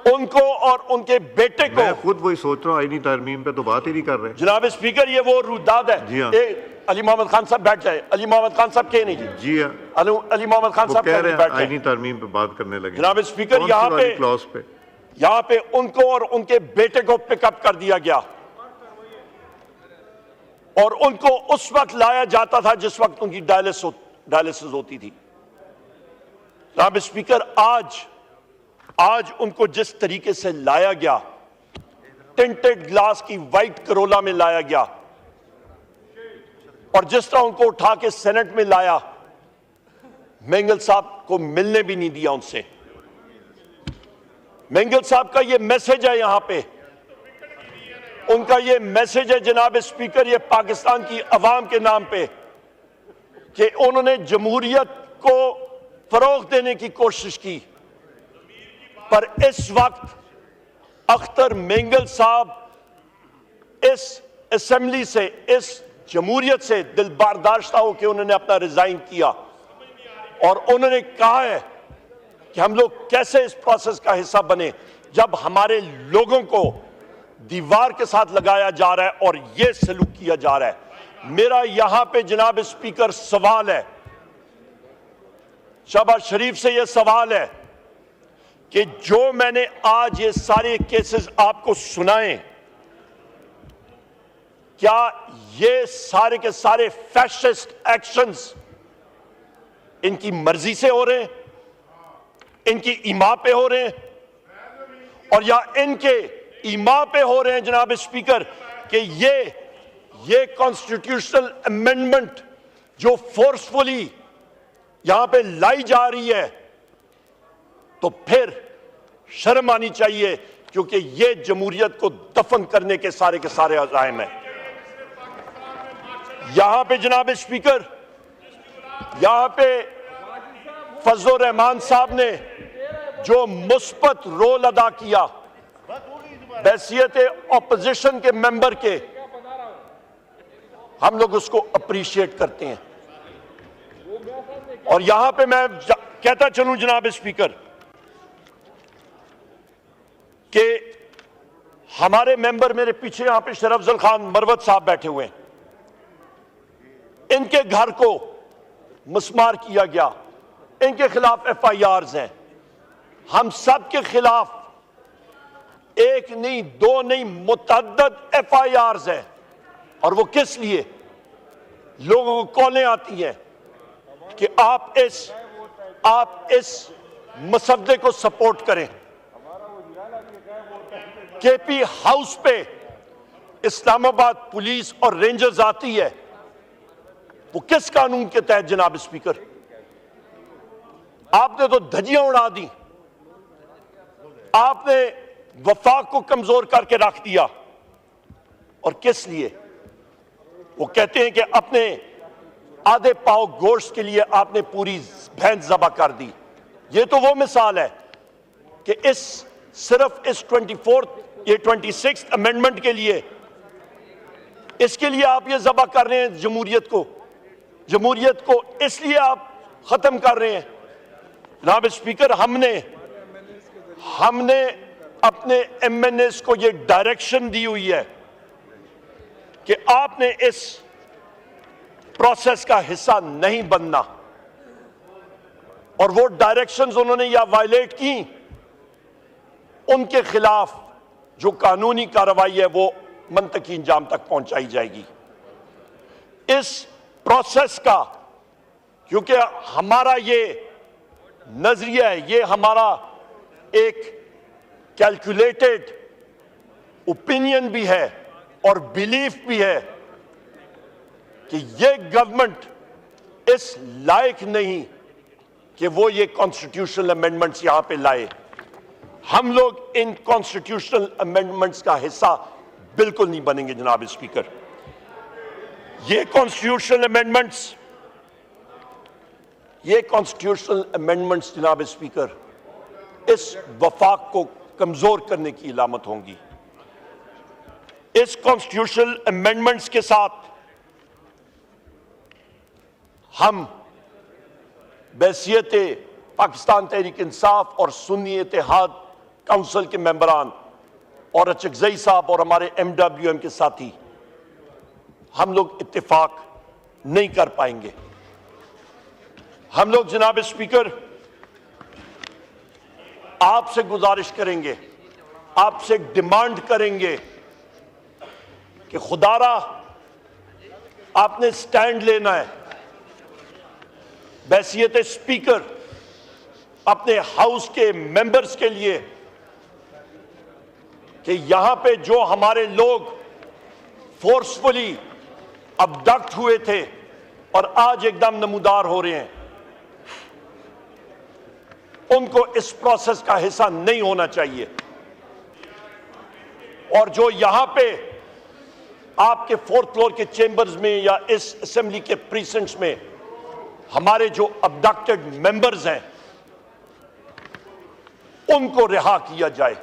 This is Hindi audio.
उनको और उनके बेटे को। मैं खुद वही सोच रहा हूँ, आईनी तरमीम पे तो बात ही नहीं कर रहे। जनाब स्पीकर, ये वो रुदाद है। जी हाँ। अली मोहम्मद खान साहब बैठ जाए। अली मोहम्मद खान साहब के नहीं जी। जी हाँ, अली मोहम्मद खान वो साहब कह रहे बैठ हैं जाए। आईनी तरमीम पे बात करने लगे। जनाब स्पीकर, कौन सी यहाँ वाली पे क्लॉज पे? यहाँ पे उनको और उनके बेटे को पिकअप कर दिया गया और उनको उस वक्त लाया जाता था जिस वक्त उनकी डायलिसिस होती थी। जनाब स्पीकर, आज उनको जिस तरीके से लाया गया, टिंटेड ग्लास की वाइट करोला में लाया गया और जिस तरह उनको उठा के सेनेट में लाया, मेंगल साहब को मिलने भी नहीं दिया उनसे। मेंगल साहब का ये मैसेज है, यहां पे उनका ये मैसेज है जनाब स्पीकर, ये पाकिस्तान की अवाम के नाम पे, कि उन्होंने जमहूरियत को फरोग देने की कोशिश की, पर इस वक्त अख्तर मेंगल साहब इस असेंबली से, इस जमहूरियत से दिल बर्दाश्त होकर उन्होंने अपना रिजाइन किया और उन्होंने कहा है कि हम लोग कैसे इस प्रोसेस का हिस्सा बने जब हमारे लोगों को दीवार के साथ लगाया जा रहा है और यह सलूक किया जा रहा है। मेरा यहां पे जनाब स्पीकर सवाल है, शहबाज शरीफ से यह सवाल है कि जो मैंने आज ये सारे केसेस आपको सुनाए, क्या ये सारे के सारे फैशिस्ट एक्शंस इनकी मर्जी से हो रहे हैं, इनकी ईमा पे हो रहे हैं, और या इनके ईमा पे हो रहे हैं जनाब स्पीकर कि ये कॉन्स्टिट्यूशनल अमेंडमेंट जो फोर्सफुली यहां पे लाई जा रही है, तो फिर शर्म आनी चाहिए, क्योंकि ये जमहूरियत को दफन करने के सारे अज़ाइम है। यहां पे जनाब स्पीकर, यहां पे फजलुर रहमान साहब ने जो मुस्बत रोल अदा किया हैसियत ऑपोजिशन के मेंबर के, हम लोग उसको अप्रिशिएट करते हैं। और यहां पे मैं कहता चलूं जनाब स्पीकर कि हमारे मेंबर, मेरे पीछे यहां पे शरफ अफजल खान मरवत साहब बैठे हुए हैं, इनके घर को मुस्मार किया गया, इनके खिलाफ FIRs हैं। हम सब के खिलाफ एक नहीं, दो नहीं, मुतअद्दद FIRs हैं। और वो किस लिए? लोगों को कॉलें आती हैं कि आप इस मसवदे को सपोर्ट करें। KP हाउस पे इस्लामाबाद पुलिस और रेंजर्स आती है, वो किस कानून के तहत जनाब स्पीकर? आपने तो धज्जियां उड़ा दी, आपने वफाक को कमजोर करके रख दिया। और किस लिए? वो कहते हैं कि अपने आधे पाव गोश्त के लिए आपने पूरी भैंस ज़बह कर दी। ये तो वो मिसाल है कि सिर्फ इस 26th अमेंडमेंट के लिए, इसके लिए आप ये ज़बह कर रहे हैं जमहूरियत को इसलिए आप खत्म कर रहे हैं। जनाब स्पीकर, हमने अपने MNAs को ये डायरेक्शन दी हुई है कि आपने इस प्रोसेस का हिस्सा नहीं बनना, और वो डायरेक्शंस उन्होंने या वायलेट की, उनके खिलाफ जो कानूनी कार्रवाई है वो मंतकी इंजाम तक पहुंचाई जाएगी। इस प्रोसेस का, क्योंकि हमारा ये नजरिया है, ये हमारा एक कैलकुलेटेड ओपिनियन भी है और बिलीफ भी है कि ये गवर्नमेंट इस लायक नहीं कि वो ये कॉन्स्टिट्यूशनल अमेंडमेंट्स यहां पे लाए। हम लोग इन कॉन्स्टिट्यूशनल अमेंडमेंट्स का हिस्सा बिल्कुल नहीं बनेंगे जनाब स्पीकर। ये कॉन्स्टिट्यूशनल अमेंडमेंट्स जनाब स्पीकर इस वफाक को कमजोर करने की इलामत होंगी। इस कॉन्स्टिट्यूशनल अमेंडमेंट्स के साथ हम बहैसियत पाकिस्तान तहरीक इंसाफ और सुन्नी इत्तेहाद काउंसिल के मेंबरान और अचकजई साहब और हमारे MWM के साथी, हम लोग इत्तेफाक नहीं कर पाएंगे। हम लोग जनाब स्पीकर आपसे गुजारिश करेंगे, आपसे डिमांड करेंगे कि खुदारा आपने स्टैंड लेना है, बैसियत स्पीकर अपने हाउस के मेंबर्स के लिए, कि यहां पे जो हमारे लोग फोर्सफुली अबडक्ट हुए थे और आज एकदम नमूदार हो रहे हैं, उनको इस प्रोसेस का हिस्सा नहीं होना चाहिए। और जो यहां पे आपके 4th फ्लोर के चेंबर्स में या इस असेंबली के प्रीसेंट्स में हमारे जो अबडक्टेड मेंबर्स हैं, उनको रिहा किया जाए।